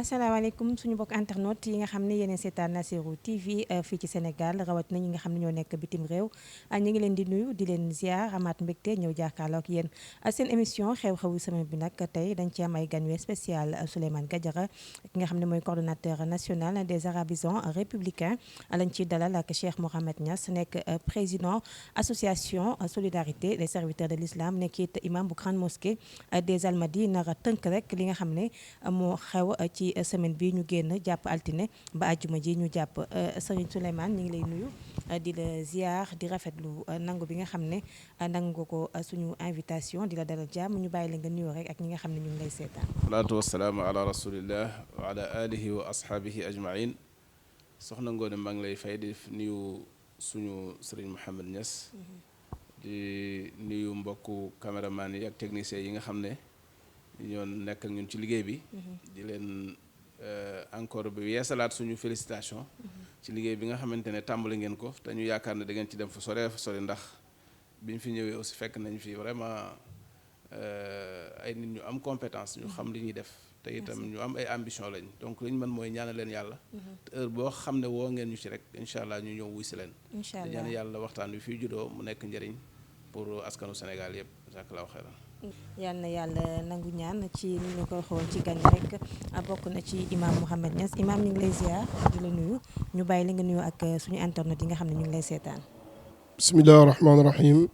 asalaamaaleykum suñu bokk internet yi nga xam ne yéen seetaan Nassirou TV fii ci Sénégal rawat na ñi nga xam ne ñoo nekk bitim réew ñu ngi leen di nuyu di leen ziar amaat mbégte ñëw jàkkaarloo ak yéen seen émission xew-xewu semaine bi nag tey dañ ci am ay gan yu spécial Souleymane Gadiaga ki nga xam ne mooy coordonnateur national des arabisants républicains lañ ciy dalal ak Cheikh Mouhamed Niass nekk président association solidarité des serviteurs de l'islam nekk it imam bu grande mosquée des Almadies nar a tënk rek li nga xam ne moo xew ci semaine bi ñu génn jàpp altine ba àjjuma ji ñu jàpp Serigne Souleymane ñu ngi lay nuyu di la ziar di rafetlu nangu bi nga xam ne nangu ko suñu invitation di la dalal jàmm ñu bàyyi la nga nuyoo rek ak ñi nga xam ne ñu ngi lay seetaan. salaatu wassalaamu ala rasulillah wa ala alihi wa ashaabihi ajmain soxna Ngoone maa ngi lay fay di nuyu suñu Serigne Mouhamed Niass di nuyu mbokku caméraman yi ak techniciens yi nga xam ne ñoo nekk ak ñun ci liggéey bi di leen encore bi yeesalaat suñu félicitation ci liggéey bi nga xamante ne tàmbali ngeen ko te ñu yaakaar ne da ngeen ci dem fa sore ndax bi ñu fi ñëwee aussi fekk nañ fi vraiment ay nit ñu am compétence ñu xam li ñuy def te itam ñu am ay ambition lañ donc li ñu mën mooy ñaanal leen yàlla te heure boo xam ne woo ngeen ñu ci rek incha allah ñu ñëw wuy si leen di ñaan yàlla waxtaan wi fii juddoo mu nekk njëriñ pour askanu Sénégal yëpp jazakallahu xayran yal na yàlla nangu ñaan ci ni ñu ko waxoon ci gan rek bokk na ci imam Mouhamed Niass imam ñu ngi lay ziar di la nuyu ñu bàyyi la nga nuyu ak suñu internet yi nga xam ne ñu ngi lay seetaan. bismillahi rahmaani rahim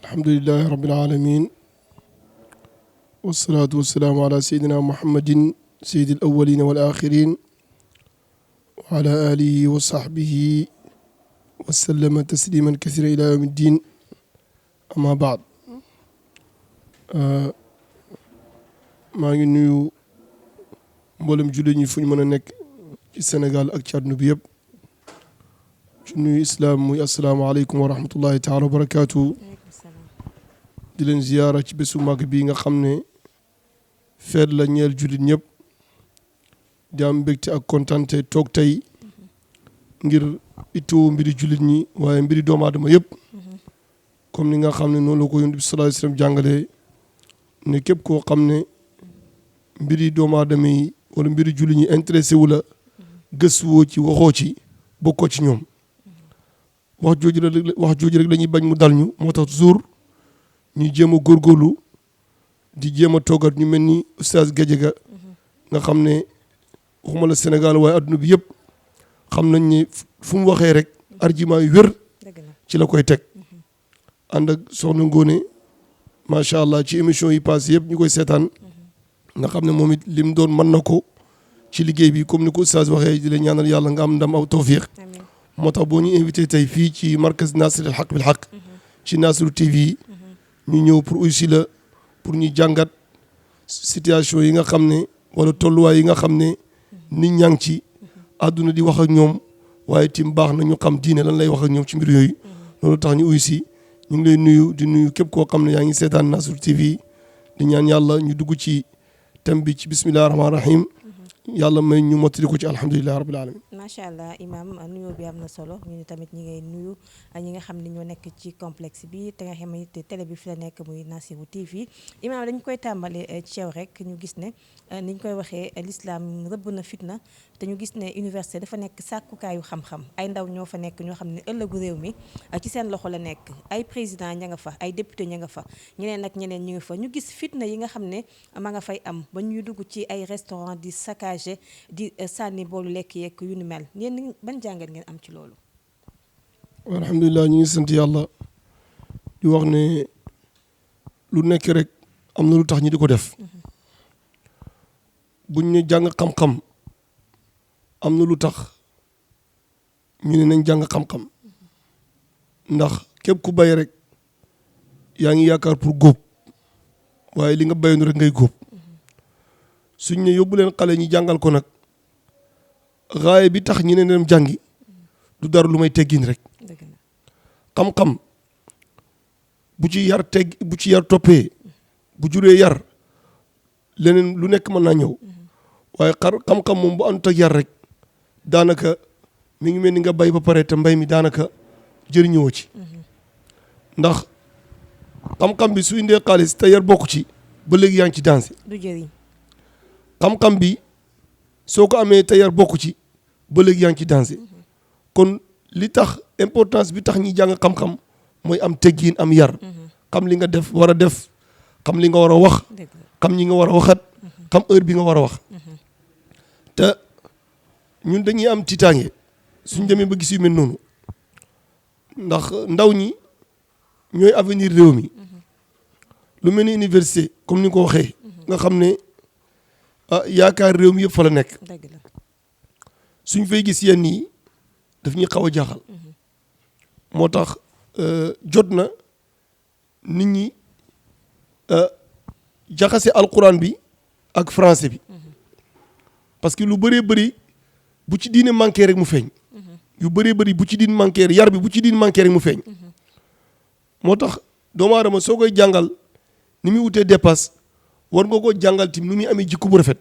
alhamdulilahi rabbil alamin wasalaatu wasalaamu ala sayidina muhammadin sayidi al awalina wal axirin wa ala alihi wa sahbihi wa sallama tasliman kasira ila yawmi ddin amma baad maa ngi nuyu mboolem jullit ñi fu ñu mën a nekk ci Sénégal ak ci àdduna bi yëpp ci nuyu islaam muy asalaamaaleykum wa rahmatullahi taala wa barakaatu di leen ziyaara ci bésu màgg bi nga xam ne feet la ñeel jullit ñëpp di am mbégte ak kontante toog tey ngir itoo mbiri jullit ñi waaye mbiri doomu aadama yëpp comme ni nga xam ne noonu la ko Yonent bi sallallahu alayhi wa sallam jàngalee ne képp koo xam ne mbiri doomu aadama yi wala mbiri julli ñi intéressé wu la gëstuwoo ci waxoo ci bokkoo ci ñoom wax jooju rek la ñuy bañ mu dal ñu moo tax toujours ñu jéem a góorgóorlu di jéem a toogat ñu mel ni oustaz Gadiaga nga xam ne waxuma la Sénégal waaye adduna bi yëpp xam nañ ne fu mu waxee rek argument yu wér ci la koy teg ànd ak soxna Ngoone macha allah ci émission yi passé yëpp ñu koy seetaan nga xam ne moom it lim doon mën na ko ci liggéey bi comme ni ko oustaz waxee di la ñaanal yàlla nga am ndam aw tawfiq moo tax boo ñu invité tey fii ci markaz Nasir al Haq bil Haq ci Nassirou TV ñu ñëw pour aussi la pour ñu jàngat situation yi nga xam ne wala tolluwaay yi nga xam ne nit ñaa ngi ci àdduna di wax ak ñoom waaye tim baax na ñu xam diine lan lay wax ak ñoom ci mbir yooyu loolu tax ñu aussi ñu ngi lay nuyu di nuyu képp koo xam ne yaa ngi seetaan Nassirou TV di ñaan yàlla ñu dugg ci thème bi ci bismillahi rahmaani rahim yàlla may ñu mottali ko ci alhamdulilahi rabbil alamin macha allah imam nuyoo bi am na solo ñu ne tamit ñi ngay nuyu ñi nga xam ne ñoo nekk ci complexe bi te nga xam ne télé bi fi la nekk muy Nassirou TV imam dañ koy tàmbale ci yow rek ñu gis ne ni ñu koy waxee l'islam rëbb na fitna te ñu gis ne université dafa nekk sàkkukaayu xam-xam ay ndaw ñoo fa nekk ñoo xam ne ëllëgu réew mi ci seen loxo la nekk ay président ña nga fa ay député ña nga fa ñeneen ak ñeneen ñu ngi fa ñu gis fitna yi nga xam ne ma nga fay am ba ñuy dugg ci ay restaurant di saccagé di sànni boolu lekk yeeg yu ni mel yéen ban jàngat ngeen am ci loolu. alhamdulilah ñu ngi sant yàlla di wax ne lu nekk rek am na lu tax ñi di ko def buñ ne jàng xam-xam am na lu tax ñu ne nañ jàng xam-xam ndax képp ku bay rek yaa ngi yaakaar pour góob waaye li nga bayoon rek ngay góob suñ ne yóbbu leen xale ñi jàngal ko nag xaaye bi tax ñi ne dem jàngi du dara lu may teggin rek xam-xam bu ci yar toppee bu juree yar leneen lu nekk mën naa ñëw waaye xam-xam moom bu àndut ak yar rek daanaka mi ngi mel ni nga bay ba pare te mbay mi daanaka jëriñoo ci ndax xam-xam bi su indee xaalis te yar bokku ci ba léegi yaa ngi ci dansé du jëriñ xam-xam bi soo ko amee te yar bokku ci ba léegi yaa ngi ci danger kon li tax importance bi tax ñi jàng xam-xam mooy am teggiin am yar xam li nga def war a def xam li nga war a wax xam ñi nga war a waxat xam heure bi nga war a wax te ñun dañuy am tiitaange suñ demee ba gis yu mel noonu ndax ndaw ñi ñooy avenir réew mi lu mel ni université comme ni nga ko waxee nga xam ne yaakaar réew mi yëpp fa la nekk suñ fay gis yenn yi daf ñuy xaw a jaaxal moo tax jot na nit ñi jaxase alquran bi ak français bi parce que lu bëree bëri bu ci diine manqué rek mu feeñ yu bëree bëri bu ci diine manqué yar bi bu ci diine manqué rek mu feeñ moo tax doomu aadama soo koy jàngal ni muy wutee dépasse war nga ko jàngal tim nu muy amee jikko bu rafet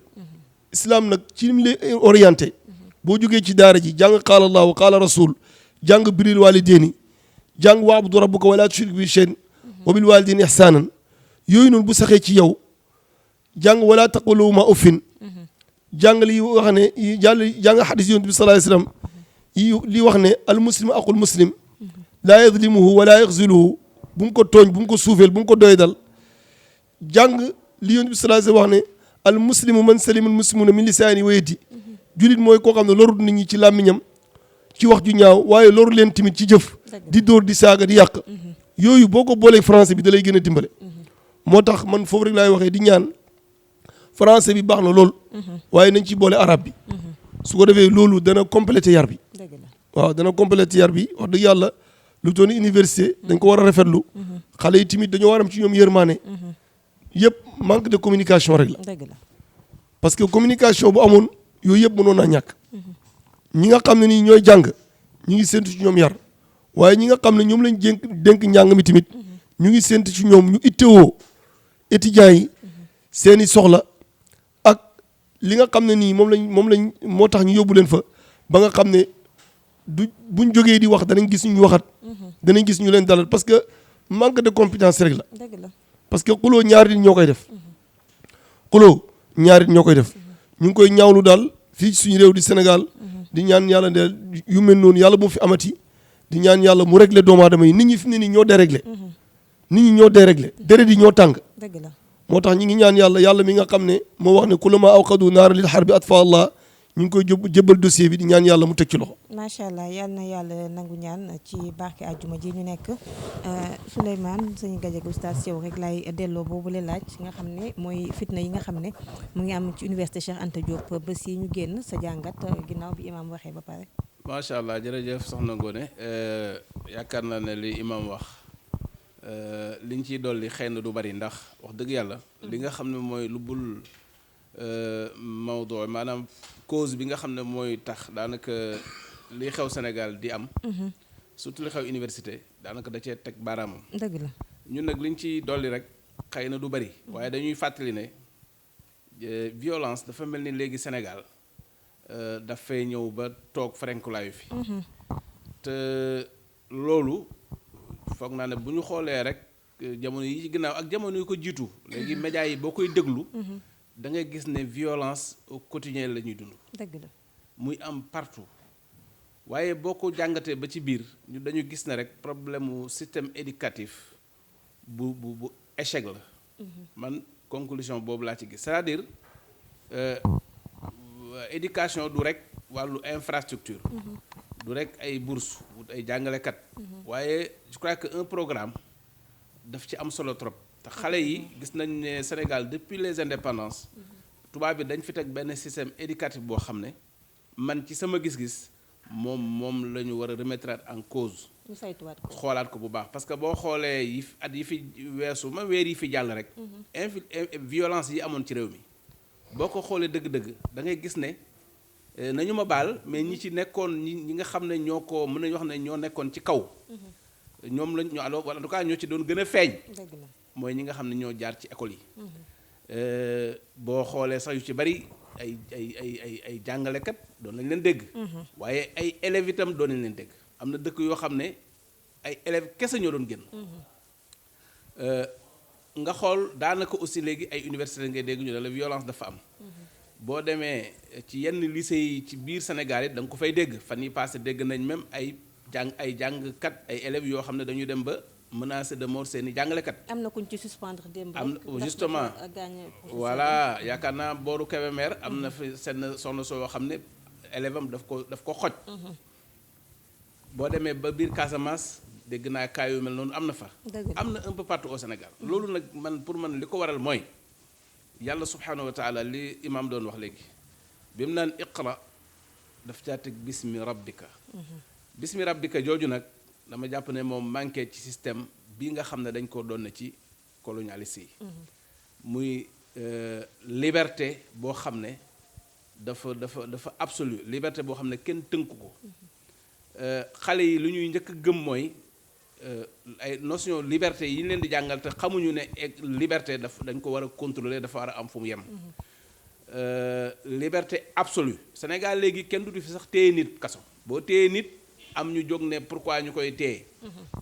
islam nag ci ni mu lay orienté boo jógee ci daara ji jàng qaala allah wa qaala rasul jàng biril walideeni jàng waabudu rabbuka wala tushrik bi shay'in wa bil walideeni ihsanan yooyu noonu bu saxee ci yow jàng wala taqul lahuma uffin jàng li wax ne jàng xadis yonent bi sallallahu alayhi wasallam li wax ne al muslimu aqul muslim laa yadlimuhu wala yaxzuluhu bu mu ko tooñ bu mu ko suufeel bu mu ko doy dal jàng li yonent bi sallallahu alayhi wasallam wax ne al muslimu man salima al muslimuna min lisaani wa yadi julit mooy koo xam ne lorut nit ñi ci làmmiñam ci wax ju ñaaw waaye loru leen tamit ci jëf di dóor di saaga di yàq yooyu boo ko boolee français bi da lay gën a dimbale moo tax man foofu rek laay waxee di ñaan français bi baax na lool waaye nañ ci boole arabe bi su ko defee loolu dana complété yar bi waaw dana complété yar bi wax dëgg yàlla lu toon université dañ ko war a rafetlu xale yi tamit dañoo war am ci ñoom yërmaane yëpp manque de communication rek la parce que communication bu amoon yooyu yëpp mënoon naa ñàkk ñi nga xam ne nii ñooy jàng ñu ngi séntu ci ñoom yar waaye ñi nga xam ne ñoom lañ dénk njàng mi tamit ñu ngi séntu ci ñoom ñu ittewoo étudiants yi seeni soxla ak li nga xam ne nii moom lañ moo tax ñu yóbbu leen fa ba nga xam ne buñ jógee di wax danañ gis ñu waxat danañ gis ñu leen dalal parce que manque de compétence rek la parce que xuloo ñaari nit ñoo koy def xuloo ñaari nit ñoo koy def ñu ngi koy ñaawlu daal fii suñu réew di Sénégal di ñaan yàlla de yu mel noonu yàlla bu fi amati di ñaan yàlla mu régler doomu aadama yi nit ñi fi ne nii ñoo déréglé nit ñi ñoo déréglé déret yi ñoo tàng moo tax ñi ngi ñaan yàlla mi nga xam ne moo wax ne kullama awqadu naara lil harbi atfa allah ñu ngi koy jëbal dossier bi di ñaan yàlla mu teg ci loxo macha allah yal na yàlla nangu ñaan ci barke àjjuma ji ñu nekk Souleymane sëñ Gadiaga oustaz yow rek lay delloo boobu la laaj nga xam ne mooy fitna yi nga xam ne mu ngi am ci université Cheikh Anta Diop ba si ñu génn sa jàngat ginnaaw bi imam waxee ba pare macha allah jërëjëf soxna Ngoné yaakaar naa ne li imam wax liñ ciy dolli xëy na du bari ndax wax dëgg yàlla li nga xam ne mooy lu bul mawduu maanaam cause bi nga xam ne mooy tax daanaka li xew Sénégal di am surtout li xew université daanaka da cee teg baaraamam dëgg la ñun nag liñ ci dolli rek xëy na du bari waaye dañuy fàttali ne violence dafa mel ni léegi Sénégal dafay ñëw ba toog ferenkulaayu fi te loolu foog naa ne bu ñu xoolee rek jamono yi ci ginnaaw ak jamono yi ko jiitu léegi médias yi boo koy déglu da ngay gis ne violence au quotidien la ñuy dund dëgg la muy am partout waaye boo ko jàngatee ba ci biir ñu dañu gis ne rek problème mu système éducatif bu échec la man conclusion boobu laa ci gis c'est-à-dire éducation du rek wàllu infrastructure du rek ay bourse wut ay jàngalekat waaye je crois que un programme daf ci am solo trop te xale yi gis nañ ne Sénégal depuis les indépendances tubaab bi dañ fi teg benn système éducatif boo xam ne man ci sama gis-gis moom la ñu war a remettre en cause ñu saytuwaat ko xoolaat ko bu baax parce que boo xoolee at yi fi weesu ma weer yi fi jàll rek violence yi amoon ci réew mi boo ko xoolee dëgg-dëgg da ngay gis ne nañu ma baal mais ñi ci nekkoon ñi nga xam ne ñoo ko mën nañu wax ne ñoo nekkoon ci kaw ñoom lañ ñoo alors en tout cas ñoo ci doon gën a feeñ mooy ñi nga xam ne ñoo jaar ci école yi boo xoolee sax yu ci bari ay jàngalekat doon nañ leen dégg waaye ay élèves itam doon nañ leen dégg am na dëkk yoo xam ne ay élèves kese ñoo doon génn nga xool daanaka aussi léegi ay université ngay dégg ñu ne la violence dafa am boo demee ci yenn lycée yi ci biir Sénégal it da nga ko fay dégg fan yi passé dégg nañ même ay jàngkat ay élèves yoo xam ne dañu dem ba menacé de mort seeni jàngalekat. am na kuñ ci suspendre démb. am justement voilà yaakaar naa booru Kébémer am na fi seen soxna soo yoo xam ne élève am daf ko xoj. boo demee ba biir Casamance dégg naa cas yu mel noonu am na fa. am na un peu partout au Sénégal. loolu nag pour man li ko waral mooy yàlla subhanahu wa taala li imam doon wax léegi bi mu naan iqra daf caa teg bismi rabbika. bismi rabbika jooju nag dama jàpp ne moom manqué ci système bi nga xam ne dañ ko doon na ci colonialiste yi. muy liberté boo xam ne dafa absolu liberté boo xam ne kenn tënku ko. xale yi lu ñuy njëkk a gëm mooy ay notion liberté yi ñu leen di jàngal te xamuñu ne liberté dañ ko war a contrôler dafa war a am fu mu yem. liberté absolue Sénégal léegi kenn du fi sax téye nit kaso boo téye nit am ñu jóg ne pourquoi ñu koy téye.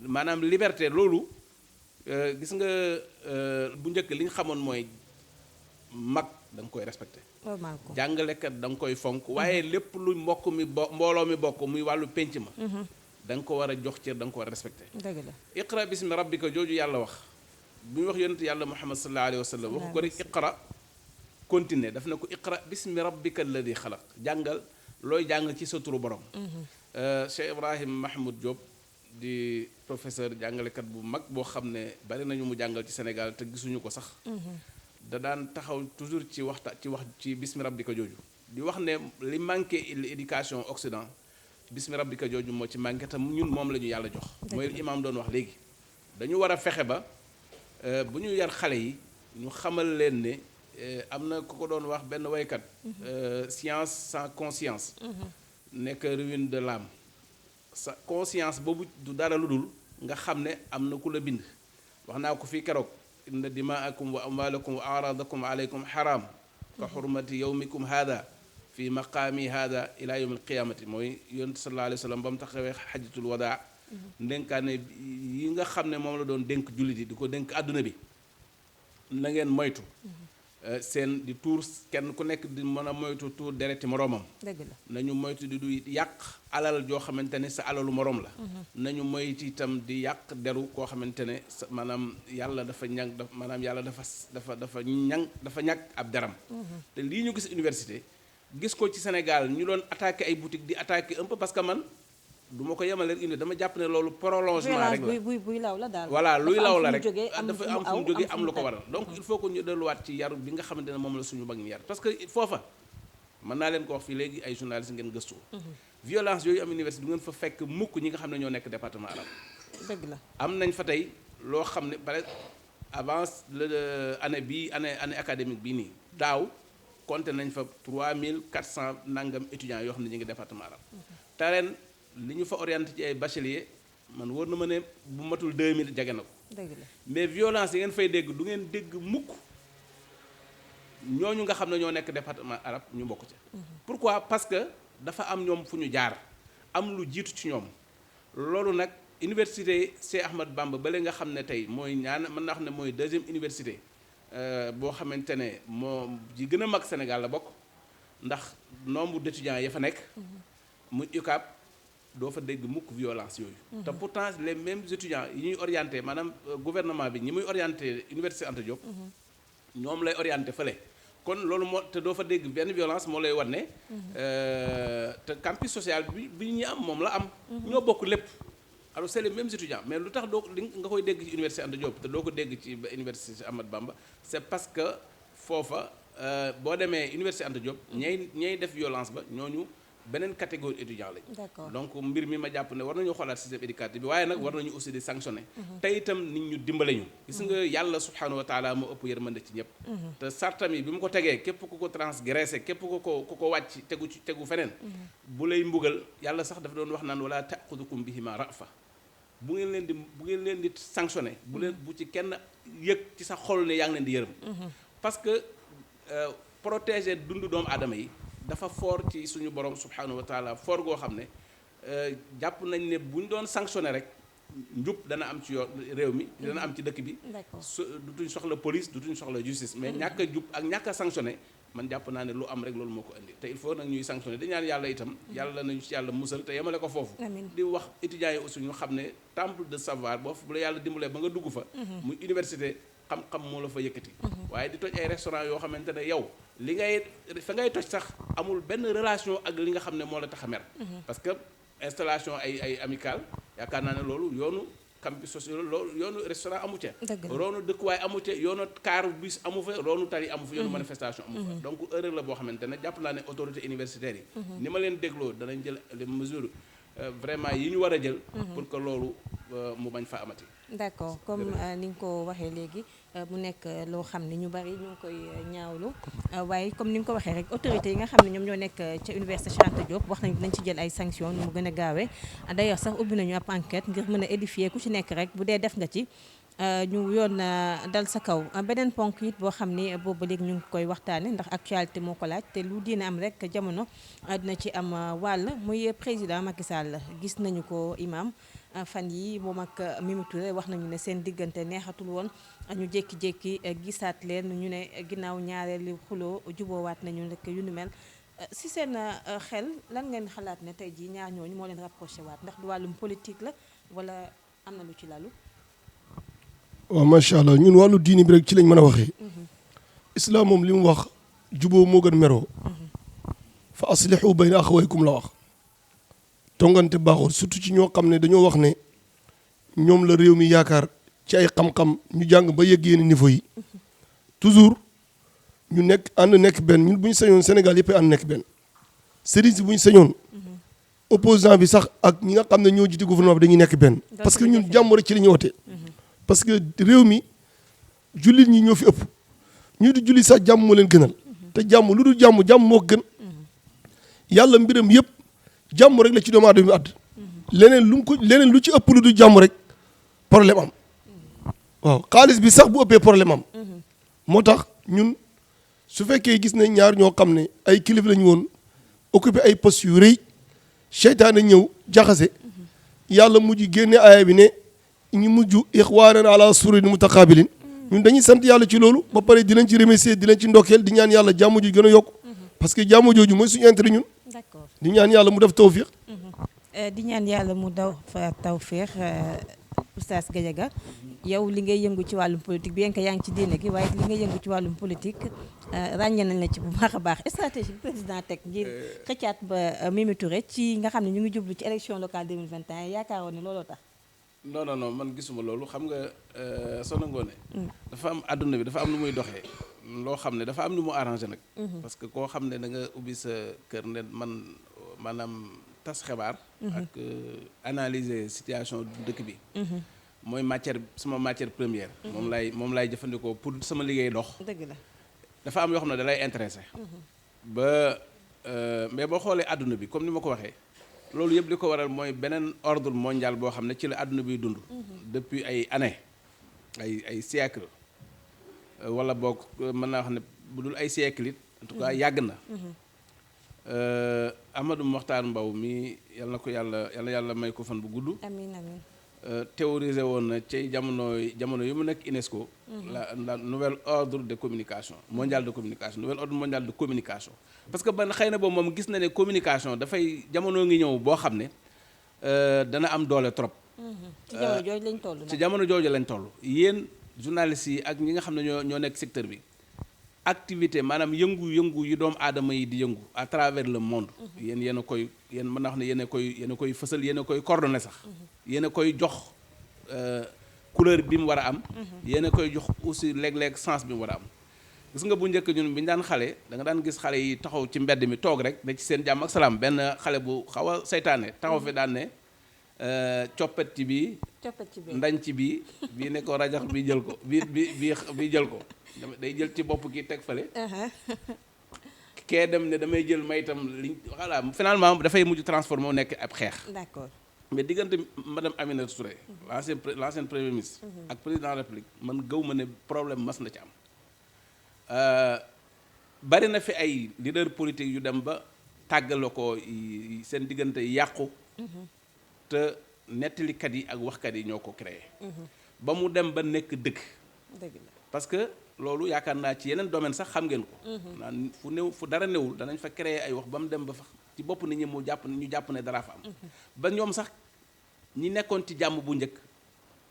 maanaam liberté loolu gis nga bu njëkk li ñu xamoon mooy mag da nga koy respecté. jàngalekat da nga koy fonk waaye lépp lu mbokk mi mbooloo mi bokk muy wàllu pénc ma. da nga ko war a jox cër da nga ko war a respecté. dëgg la iqra bismi rabbika jooju yàlla wax bu ñu wax yonent yàlla Muhammad sallallahu alayhi wa sallam waxu ko rek iqra continuer daf na ko iqra bismi rabbika alladi xalaq jàngal looy jàng ci sa turu borom. Cheikh Ibrahim Mahmoud Diop di professeur jàngalekat bu mag boo xam ne bari nañu mu jàngal ci Sénégal te gisuñu ko sax. da daan taxaw toujours ci wax ci bismi rabbika jooju di wax ne li manqué l'éducation Occident bismi rabbika jooju moo ci manqué te ñun moom la ñu yàlla jox. mooy imaam doon wax léegi. dañu war a fexe ba bu ñu yar xale yi ñu xamal leen ne am na ku ko doon wax benn waykat. science sans conscience. nekk ruine de l'âme. sa conscience boobu du dara lu dul nga xam ne am na ku la bind wax naa ko fii keroog. inna dimaakum wa amwaalakum wa aradakum alaykum xaraam ka xurmati yowmikum hada fi maqaami hada ila yowm alqiyamati mooy yonent sallallahu alayhi wa sallam ba mu taxawee xajatul wadaa ndénkaane yi nga xam ne moom la doon dénk jullit yi di ko dénk àdduna bi na ngeen moytu seen di tuur kenn ku nekk di mën a moytu tuur dereti moroomam. dëgg la nañu moytu di du yàq alal joo xamante ne sa alalu moroom la. nañu moytu itam di yàq deru koo xamante ne sa maanaam yàlla dafa ñang maanaam yàlla dafa ñàkk ab deram. te lii ñu gis université gis ko ci Sénégal ñu doon attaqué ay boutique di attaqué un peu parce que man du ma ko yemale rek dama jàpp ne loolu prolongement rek la buy law la daal. voilà luy law la rek dafa am fu mu jógee am lu ko waral donc il faut que ñu delluwaat ci yar bi nga xamante ne moom la suñu mag ñi yar parce que foofa mën naa leen ko wax fii léegi ay journalistes ngeen gëstu. violence yooyu am université du ngeen fa fekk mukk ñi nga xam ne ñoo nekk département arabe. dëgg la am nañ fa tey loo xam ne peut-être avant année académique bii nii daaw compté nañ fa 3400 nangam étudiants yoo xam ne ñu ngi département arabe. te ren li ñu fa orienté ci ay bachelier man wóor na ma ne bu matul 2000 jege na ko. dëgg la mais violence yi ngeen fay dégg du ngeen dégg mukk ñooñu nga xam ne ñoo nekk département arabe ñu bokk ci. pourquoi parce que dafa am ñoom fu ñu jaar am lu jiitu ci ñoom loolu nag université Cheikh Ahmad Bamba bale nga xam ne tey mooy mën naa xam ne mooy deuxième université boo xamante ne moo ji gën a mag Sénégal la bokk ndax nombre d'étudiants ya fa nekk. muy UCAB. doo fa dégg mukk violence yooyu. te pourtant les mêmes étudiants yi ñuy orienté maanaam gouvernement bi ñi muy orienté université Anta Diop. ñoom lay orienté fële. kon loolu moo te doo fa dégg benn violence moo lay wan ne. te campus social bi ñu am moom la am. ñoo bokk lépp. alors c'est les mêmes étudiants mais lu tax doo nga koy dégg ci université Anta Diop te doo ko dégg ci université Ahmad Bamba c'est parce que foofa boo demee université Anta Diop. ñay def violence ba ñooñu. beneen catégorie étudiant lañ. d'accord donc mbir mi ma jàpp ne war nañoo xoolaat système éducatif bi waaye nag war nañu aussi di sanctionner. te itam nit ñu dimbale ñu. gis nga yàlla subhanahu wa taala moo ëpp yërmande ci ñëpp. te sartam yi bi mu ko tegee képp ku ko transgressé képp ku ko wàcc tegu feneen. bu lay mbugal yàlla sax dafa doon wax naan wala taxudukum bihima rafa bu ngeen leen di sanctionner bu ci kenn yëg ci sa xol ne yaa ngi leen di yërëm. parce que protéger dundu doomu aadama yi. dafa fort ci suñu borom subhanahu wa taala fort goo xam ne jàpp nañ ne bu ñu doon sanctionné rek njub dana am ci yoon réew mi dana am ci dëkk bi. dutuñ soxla police dutuñ soxla justice mais ñàkk a jub ak ñàkk a sanctionné man jàpp naa ne lu am rek loolu moo ko indi te il faut nag ñuy sanctionner di ñaan yàlla itam yàlla nañu ci yàlla musal te yemale ko foofu di wax étudiants yi aussi ñu xam ne temple de savoir boo bu la yàlla dimbalee ba nga dugg fa muy université xam-xam moo la fa yëkkati waaye di toj ay restaurant yoo xamante ne yow li ngay fa ngay toj sax amul benn relation ak li nga xam ne moo la tax a mer parce que installation ay amicale yaakaar naa ne loolu yoonu campus social loolu yoonu restaurant amu ca roonu dëkkuwaay amu ca yoonu car bus amu fa roonu tali amu fa yoonu manifestation amu fa donc erreur la boo xamante ne jàpp naa ne autorité universitaire yi ni ma leen dégloo danañ jël les mesures vraiment yi ñu war a jël pour que loolu mu bañ fa amati d'accord comme ni nga ko waxee léegi mu nekk loo xam ne ñu bari ñu ngi koy ñaawlu waaye comme ni nga ko waxee rek autorités yi nga xam ne ñoom ñoo nekk ca université Cheikh Anta Diop wax nañu dinañ ci jël ay sanctions nu mu gën a gaawee d'ailleurs sax ubbi nañu ab enquête ngir mën a édifier ku ci nekk rek bu dee def nga ci ñu yoon dal sa kaw beneen ponk it boo xam ni boobu ba léegi ñu ngi koy waxtaane ndax actualité moo ko laaj te lu dina am rek jamono dina ci am wàll muy président Macky Sall gis nañu ko imam fan yi moom ak Mimi Touré wax nañu ne seen diggante neexatul woon ñu jékki-jékki gisaat leen ñu ne ginnaaw ñaareeli xuloo juboowaat nañu rek yu nu mel si seen xel lan ngeen xalaat ne tey jii ñaar ñooñu moo leen rapproché waat ndax du wàllum politique la wala am na lu ci lalu. waaw macha allah ñun wàllu diini bi rek ci lañ mën a waxee. islam moom li mu wax juboo moo gën meroo. fa aslihu bayna axawaykum la wax. tongante baaxul surtout ci ñoo xam ne dañoo wax ne ñoom la réew mi yaakaar ci ay xam-xam ñu jàng ba yegg yenn niveau yi toujours ñu nekk ànd nekk benn ñun bu ñu sañoon Sénégal yëpp ànd nekk benn sëriñ si bu ñu sañoon opposant bi sax ak ñi nga xam ne ñoo jiite gouvernement bi dañuy nekk benn parce que ñun jàmm rek ci la ñu wootee parce que réew mi jullit ñi ñoo fi ëpp ñu di jullit sax jàmm moo leen gënal te jàmm lu dul jàmm moo gën yàlla mbiram yëpp jàmm rek la ci doomu aadama àdd leneen lu ci ëpp lu dul jàmm rek problème am waaw xaalis bi sax bu ëppee problème am moo tax ñun su fekkee gis nañ ñaar ñoo xam ne ay kilifa lañu woon occupé ay postes yu rëy seytaane ñëw jaxase yàlla mujj génne aaya bi ne ñu mujj ixwaanan ala sururin mutaqaabilin ñun dañuy sant yàlla ci loolu ba pare di leen ci remercier di leen ci ndokkeel di ñaan yàlla jàmm ju gën a yokk parce que jàmm jooju mooy suñu intérêt ñun d'accord di ñaan yàlla mu def tawfiq di ñaan yàlla mu daw fa tawfiq Oustaz Gadiaga yow li ngay yëngu ci wàllum politique bien que yaa ngi ci diine gi waaye li ngay yëngu ci wàllum politique ràññee nañ la ci bu baax a baax stratégie bi président teg ngir xëccaat ba Mimi Touré ci nga xam ne ñu ngi jublu ci élection locale 2021 yaakaaroon ne looloo tax. non man gisuma loolu xam nga Soxna Ngoné dafa am àdduna bi dafa am lu muy doxee loo xam ne dafa am lu mu arrangé nag parce que koo xam ne da nga ubbi sa kër ne man maanaam tas xibaar ak analyser situation dëkk bi mooy sama matière première moom laay jëfandikoo pour sama liggéey dox dëgg la dafa am yoo xam ne da lay intéressé ba mais boo xoolee àdduna bi comme ni ma ko waxee loolu yëpp li ko waral mooy beneen ordre mondial boo xam ne ci la àdduna biy dund depuis ay années ay siècle wala boog mën naa wax ne bu dul ay siècle it en tout cas yàgg na Amadou Mokhtar Mbow mi yal na ko yàlla may ko fan bu gudd amiin amiin théorisé woon na ci jamono yu mu nekk UNESCO la nouvel ordre de communication mondial de communication nouvel ordre mondial de communication parce que ban xëy na boobu moom gis na ne communication dafay jamono ngi ñëw boo xam ne dana am doole trop ci jamono jooju lañ toll yéen journalistes yi ak ñi nga xam ne ñoo nekk secteur bi activité maanaam yëngu-yëngu yi doomu aadama yi di yëngu à travers le monde yéen a koy mën naa wax ne yéen a koy fësal yéen a koy coordonné sax yéen a koy jox couleur bi mu war a am yéen a koy jox aussi léeg-léeg sens bi mu war a am gis nga bu njëkk ñun bi ñu daan xale da nga daan gis xale yi taxaw ci mbedd mi toog rek ne ci seen jàmm ak salaam benn xale bu xaw a saytaane taxaw fi daan ne coppet ci bii ndañ ci bii ne ko rajax bi jël ko bi jël ko day jël ci bopp ki teg fale kee dem ne damay jël may itam liñ voilà finalement dafay mujj transformé nekk ab xeex d'accord mais diggante madame Aminata Touré l'ancienne premier ministre ak président de la République man gëw ma ne problème mas na ci am bari na fi ay leader politique yu dem ba tàggale ko seen diggante yàqu te nettalikat yi ak waxkat yi ñoo ko créé ba mu dem ba nekk dëgg parce que loolu yaakaar naa ci yeneen domaine sax xam ngeen ko. naan fu dara newul danañ fa créer ay wax ba mu dem ba fa ci bopp nit ñi ñu jàpp ne dara fa am. ba ñoom sax ñi nekkoon ci jàmm bu njëkk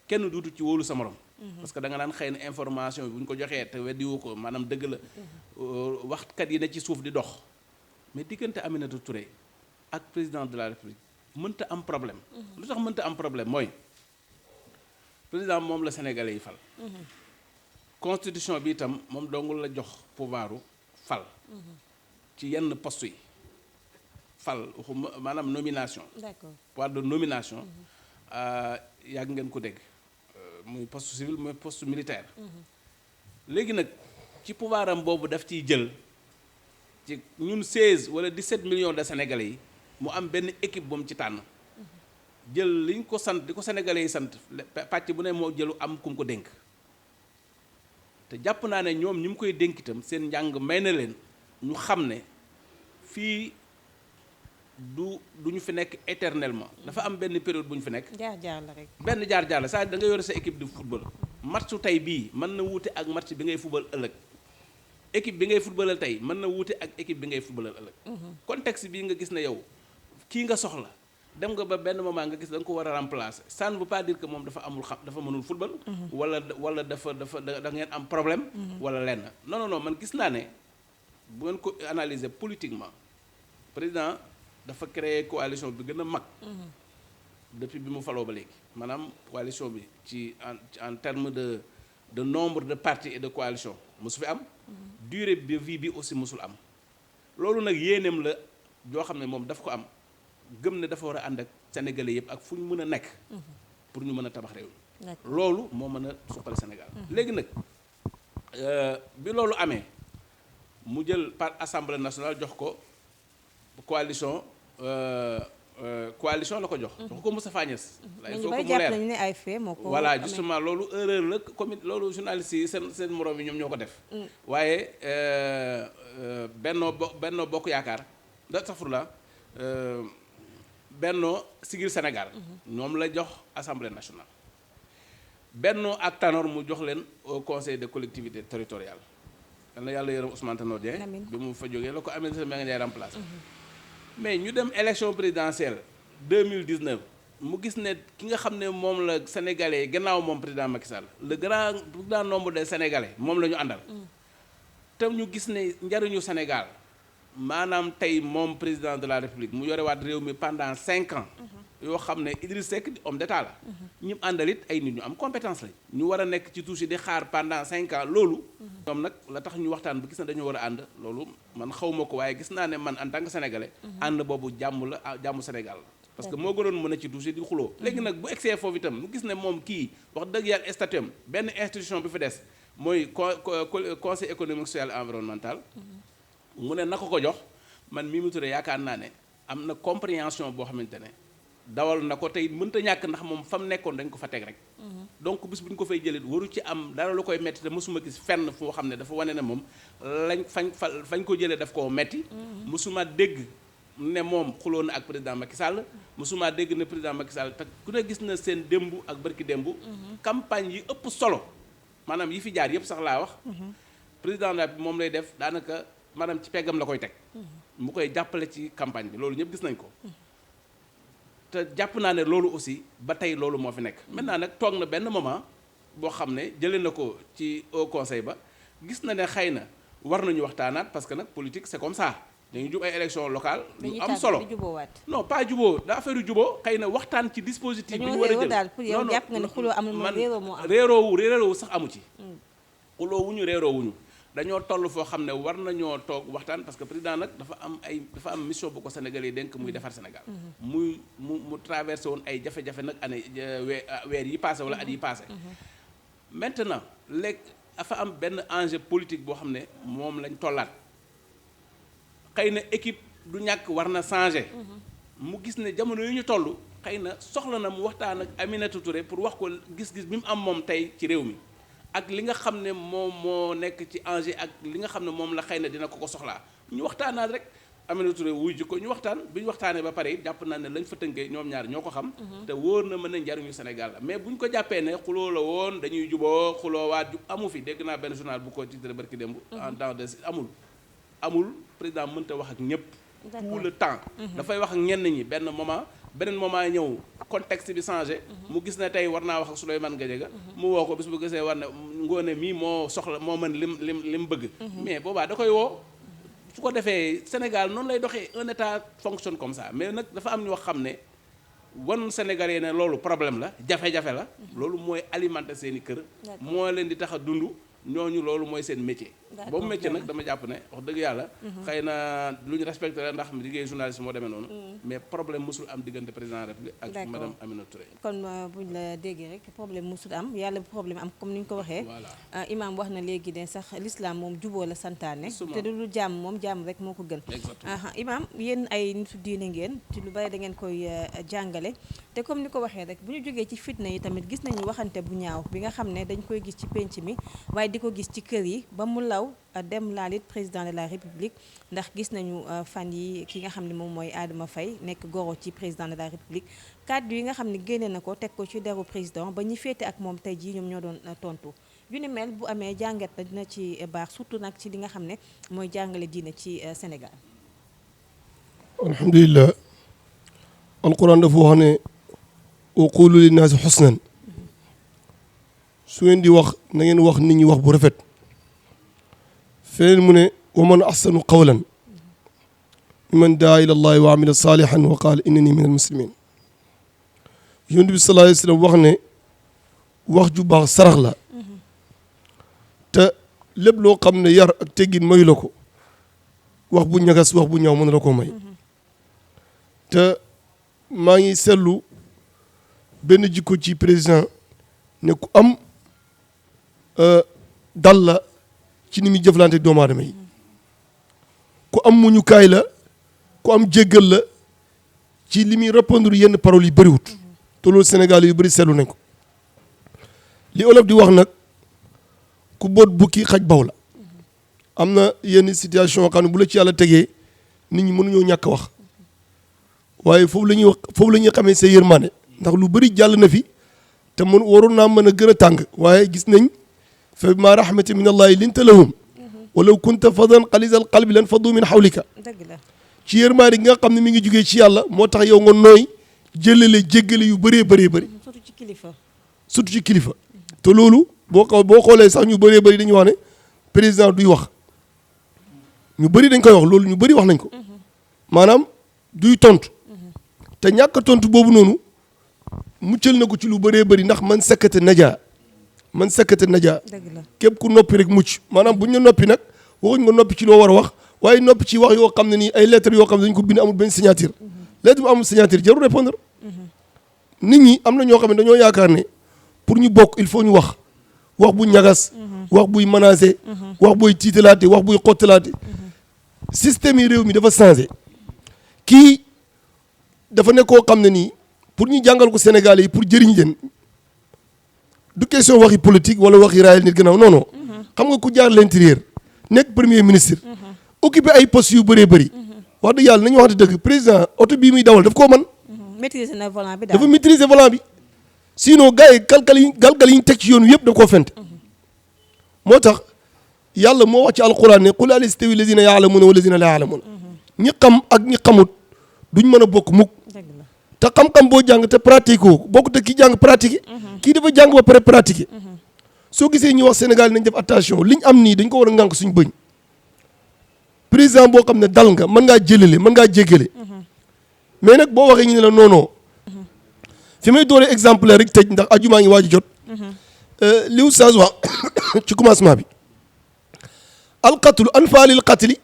kenn duutu ci wóolu sa morom. parce que da nga naan xëy na information bi bu ñu ko joxee te weddiwu ko maanaam dëgg la waxkat yi ne ci suuf di dox mais diggante Aminata Touré ak président de la République mënta am problème. lu tax mënta am problème mooy président moom la sénégalais yi fal. constitution bi itam moom dongul la jox pouvoiru fal. ci yenn poste yi fal waxuma maanaam nomination. d'accord pouvoir de nomination. yàgg ngeen ko dégg. muy poste civil muy poste militaire. léegi nag ci pouvoir am boobu daf ciy jël ci ñun 16 wala 17 millions de sénégalais yi mu am benn équipe bu mu ci tànn. jël liñ ko sant di ko sénégalais yi sant pàcc bu ne moo jëlu am ku mu ko dénk. te jàpp naa ne ñoom ñi mu koy dénk itam seen njàng may na leen ñu xam ne fii du ñu fi nekk éternellement. dafa am benn période bu ñu fi nekk. jaar-jaar la rek. benn jaar-jaar la saa da nga yore sa équipe de football. matchu tey bii mën na wuute ak match bi ngay football ëllëg. équipe bi ngay footballal tey mën na wuute ak équipe bi ngay footballal ëllëg. contexte bii nga gis ne yow kii nga soxla dem nga ba benn moment nga gis da nga ko war a remplacer ça ne veut pas dire que moom dafa amul xam dafa mënul football. wala dafa da ngeen am problème. wala lenn non man gis naa ne bu ngeen ko analyser politiquement président. dafa créer coalition bi gën a mag. depuis bi mu faloo ba léegi maanaam coalition bi ci en terme de nombre de partis et de coalition mosu fi am. durée de vie bi aussi mosul am. loolu nag yéeneem la joo xam ne moom daf ko am gëm ne dafa war a ànd ak sénégalais yëpp ak fu ñu mën a nekk. pour ñu mën a tabax réew mi. loolu moo mën a suqali Sénégal. léegi nag bi loolu amee mu jël par assemblée nationale jox ko coalition. coalition la ko jox. jox ko Moustapha Niasse. il faut que mu leer nañu ne ay fait moo ko voilà justement loolu erreur la comme loolu journaliste yi seen moroom yi ñoom ñoo ko def. waaye Benno Bokk Yaakaar safurla Benno Siggil Sénégal. ñoom la jox assemblée nationale. Benno ak Tanor mu jox leen au conseil de collectivité territoriale. yal na yàlla yërëm Ousmane Tanor Dieng. bi mu fa jógee la ko Aminata Mbengue Ndiaye remplacé. mais ñu dem élection présidentielle 2019 mu gis ne ki nga xam ne moom la sénégalais yi gannaaw moom président Macky Sall le grand nombre de sénégalais moom la ñu àndal. te ñu gis ne njariñu Sénégal maanaam tey moom président de la République mu yore waat réew mi pendant 5 ans. yoo xam ne Idriss Seck di homme d'état la. ñi àndal it ay nit ñu am compétence lañ. ñu war a nekk ci touche di xaar pendant 5 ans loolu. ñoom nag la tax ñu waxtaan ba gis na dañu war a ànd loolu man xawma ko waaye gis naa ne man en tant que sénégalais. ànd boobu jàmm la jàmmu Sénégal la. parce que moo gënoon mën a ci touche di xuloo. léegi nag bu egsee foofu itam mu gis ne moom kii wax dëgg yàlla statut am benn institution bi fi des mooy conseil économique social et environnemental. mu ne na ko jox man Mimi Touré yaakaar naa ne am na compréhension boo xamante ne. dawal na ko tey mënta ñàkk ndax moom fa mu nekkoon dañ ko fa teg rek. donc bis bu ñu ko fay jëlee waru ci am dara lu koy metti te mosuma gis fenn foo xam ne dafa wane ne moom fañ ko jëlee daf koo metti. mosuma dégg ne moom xuloo na ak président Macky Sall. mosuma dégg ne président Macky Sall te ku ne gis na seen démb ak barki démb. campagne yi ëpp solo maanaam yi fi jaar yëpp sax laa wax. président la bi moom lay def daanaka maanaam ci peggam la koy teg. mu koy jàppale ci campagne bi loolu ñëpp gis nañ ko. te jàpp naa ne loolu aussi ba tey loolu moo fi nekk. maintenant nag toog na benn moment boo xam ne jëlee na ko ci au conseil ba gis na ne xëy na war nañu waxtaanaat parce que nag politique c'est comme ça dañuy jub ay élections locales. lu am solo non pas juboo daa affaire juboo xëy na waxtaan ci dispositif. bi ñu war a jël daal pour yow jàpp nga ne xuloo amul moom réeroo moo am. réeroo sax amu ci. xuloo wuñu réeroo wuñu dañoo toll foo xam ne war nañoo toog waxtaan parce que président nag dafa am mission bu ko Sénégalais yi dénk muy defar Sénégal. mu traversé woon ay jafe-jafe nag année weer yi passé wala at yi passé. maintenant léegi dafa am benn enjeu politique boo xam ne moom lañ tollaat xëy na équipe du ñàkk war na changer. mu gis ne jamono yu ñu toll xëy na soxla na mu waxtaan ak Aminata Touré pour wax ko gis-gis bi mu am moom tey ci réew mi. ak li nga xam ne moom moo nekk ci enjeu ak li nga xam ne moom la xëy na dina ko soxlaa ñu waxtaanaat rek Aminata Touré wuy ji ko ñu waxtaan bi ñu waxtaanee ba pare it jàpp naa ne lañ fa tënkee ñoom ñaar ñoo ko xam te wóor na mën nañ njariñu Sénégal la mais buñ ko jàppee ne xuloo la woon dañuy juboo xuloo waat ju amu fi dégg naa benn journal bu ko titré barki démb en temps de amul président mënta wax ak ñëpp tout le temps dafay wax ak ñenn ñi benn moment beneen moment ñëw contexte bi changé mu gis ne tey war naa wax ak Souleymane Gadiaga mu woo ko bis bu gisee war ne Ngoné mii moo soxla moo mën lim bëgg mais boobaa da koy woo su ko defee Sénégal noonu lay doxee un état fonctionne comme ça mais nag dafa am ñoo xam ne wan Sénégalais ne loolu problème la jafe-jafe la loolu mooy alimenter seeni kër moo leen di tax a dund ñooñu loolu mooy seen métier boobu métier nag dama jàpp ne wax dëgg yàlla xëy na lu ñu respecté la ndax liggéey journaliste moo demee noonu mais problème musul am diggante président de la République ak madame Aminata Touré kon buñ la déggee rek problème musul am yàlla problème am comme ni ñu ko waxee imaam wax na léegi ne sax l'islam moom juboo la santaane te du lu jàmm moom jàmm rek moo ko gën imaam yéen ay nitu diine ngeen ci lu bari da ngeen koy jàngale te comme ni ko waxee rek bu ñu jógee ci fitna yi tamit gis nañu waxante bu ñaaw bi nga xam ne dañ koy gis ci penc mi waaye di ko gis ci kër yi ba mu law dem laalit président de la république ndax gis nañu fan yi ki nga xam ne moom mooy Adama Faye nekk goro ci président de la république kàddu yi nga xam ne génne na ko teg ko ci deru président ba ñi féete ak moom tey jii ñoom ñoo doon tontu yu ni mel bu amee jàngat na dina ci baax surtout nag ci li nga xam ne mooy jàngale diine ci Sénégal. alhamdulilah alquran dafa wax ne wa qulu linnaasi xusnan su ngeen di wax na ngeen wax nit ñi wax bu rafet feneen mu ne wa man ahsanu qawlan mimman daa ila allahi wa amila salihan wa qaala innani min almuslimin yonent bi sallallahu alayhi wa sallam wax ne wax ju baax sarax la te lépp loo xam ne yar ak teggin mayu la ko wax bu ñagas wax bu ñaaw mën la ko may te maa ngi seetlu benn jikko ci président ne ku am dal la ci ni muy jëflante doomu aadama yi ku am muñukaay la ku am jéggal la ci li muy répondre yenn paroles yi bëriwut te loolu Sénégal yu bëri seetlu nañ ko li olof di wax nag ku boot bukki xaj baw la am na yenn situation xam ne bu la ci yàlla tegee nit ñi mënuñoo ñàkk wax waaye foofu la ñuy wax foofu la ñuy xamee sa yërmande ndax lu bëri jàll na fi te mën waroon naa mën a gën a tàng waaye gis nañ fa bimaa rahmatin min allahi linta lahum walaw kunta fadan xalisal qalbi lan faddu min xawlika ci yërmande gi nga xam ne mi ngi jugee ci yàlla moo tax yow nga nooy jëlale jéggale yu bëree bëree bëri surtout ci kilifa te loolu boo xoolee sax ñu bëree bëri dañuy wax ne président duy wax ñu bëri dañ koy wax loolu ñu bëri wax nañ ko maanaam duy tontu te ñàkk tontu boobu noonu muccal na ko ci lu bëree bëri ndax man sakkate najaa képp ku noppi rek mucc maanaam buñ la noppi nag waxuñ nga noppi ci loo war a wax waaye noppi ci wax yoo xam ne nii ay lettres yoo xam ne dañ ko bind amul benn signature lettre bu amul signature jarul répondre nit ñi am na ñoo xam ne dañoo yaakaar ne pour ñu bokk il faut ñu wax bu ñagas wax buy menacé wax buy tiitalaate wax buy xottalaate système yi réew mi dafa changé kii dafa nekk koo xam ne nii pour ñu jàngal ko Sénégalais yi pour jëriñ leen du question waxi politique wala waxi raayal nit gannaaw non non xam nga ku jaar l'intérieur nekk premier ministre occupé ay postes yu bëree bëri wax dëgg yàlla nañu waxante dëgg président oto bii muy dawal daf koo mën maîtriser na volant bi daal dafa maîtriser volant bi sinon gars yi galgal yi ñu teg ci yoon wi yëpp daf koo fent moo tax yàlla moo wax ci alquran ne qul hal yastawi alladina yaalamuuna walladina laa yaalamuuna ñi xam ak ñi xamut duñ mën a bokk mukk te xam-xam boo jàng te pratique ko bokk te kii jàng pratique kii dafa jàng ba pare pratiquer soo gisee ñu wax Sénégal nañ def attention liñ am nii dañ ko war a ngànk suñ bëñ président boo xam ne dal nga mën ngaa jëlale mën ngaa jéggale mais nag boo waxee ñu ne la non non fi may dooree exemplaire rek tëj ndax ajumaa ngi waaj a jot li oustaz wax ci commencement bi alqatlu anfa lil qatli